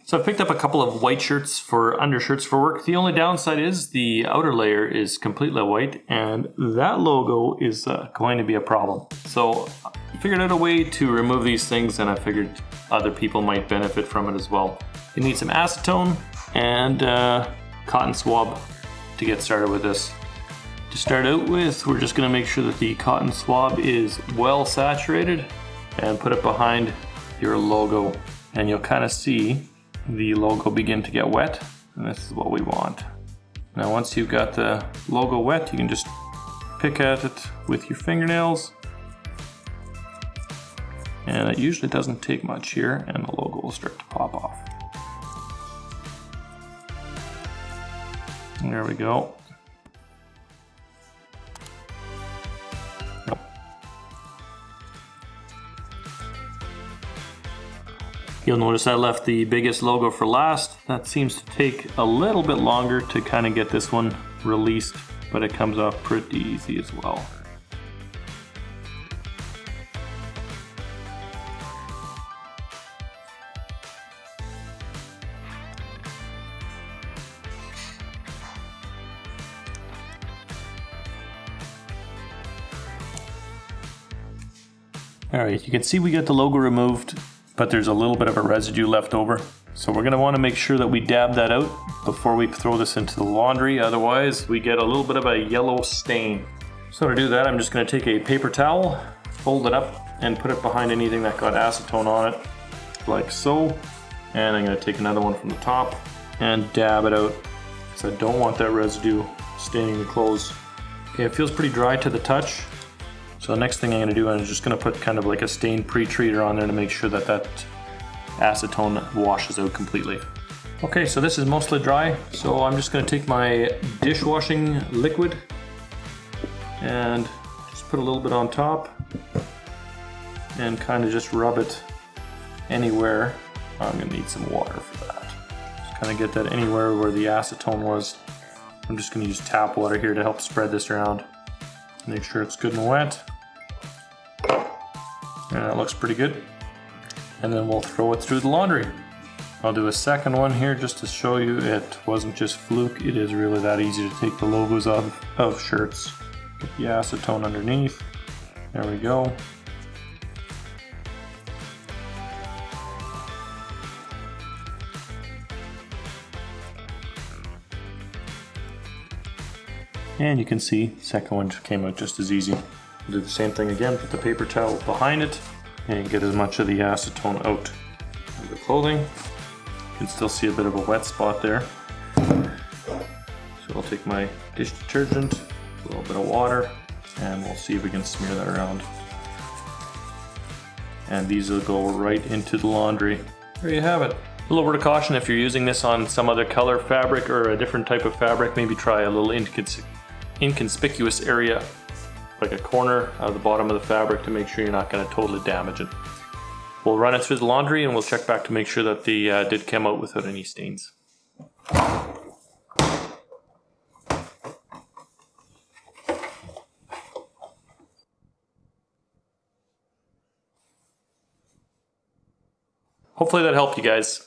So I picked up a couple of white shirts for undershirts for work. The only downside is the outer layer is completely white and that logo is going to be a problem. So I figured out a way to remove these things and I figured other people might benefit from it as well. You need some acetone and cotton swab to get started with this. To start out with, we're just going to make sure that the cotton swab is well saturated and put it behind your logo, and you'll kind of see the logo begin to get wet, and this is what we want. Now once you've got the logo wet, you can just pick at it with your fingernails, and it usually doesn't take much here and the logo will start to pop off. There we go. You'll notice I left the biggest logo for last. That seems to take a little bit longer to kind of get this one released, but it comes off pretty easy as well. All right, you can see we got the logo removed, but there's a little bit of a residue left over. So we're gonna wanna make sure that we dab that out before we throw this into the laundry, otherwise we get a little bit of a yellow stain. So to do that, I'm just gonna take a paper towel, fold it up, and put it behind anything that got acetone on it, like so. And I'm gonna take another one from the top and dab it out, because I don't want that residue staining the clothes. Okay, it feels pretty dry to the touch. So the next thing I'm going to do is just going to put kind of like a stain pre-treater on there to make sure that that acetone washes out completely. Okay, so this is mostly dry, so I'm just going to take my dishwashing liquid and just put a little bit on top and kind of just rub it anywhere. I'm going to need some water for that. Just kind of get that anywhere where the acetone was. I'm just going to use tap water here to help spread this around. Make sure it's good and wet. And it looks pretty good. And then we'll throw it through the laundry. I'll do a second one here just to show you it wasn't just fluke. It is really that easy to take the logos of shirts. Get the acetone underneath. There we go. And you can see the second one came out just as easy. We'll do the same thing again, put the paper towel behind it and get as much of the acetone out of the clothing. You can still see a bit of a wet spot there. So I'll take my dish detergent, a little bit of water, and we'll see if we can smear that around. And these will go right into the laundry. There you have it. A little word of caution, if you're using this on some other color fabric or a different type of fabric, maybe try a little inconspicuous area, like a corner of the bottom of the fabric, to make sure you're not going to totally damage it. We'll run it through the laundry and we'll check back to make sure that the did come out without any stains. Hopefully that helped you guys.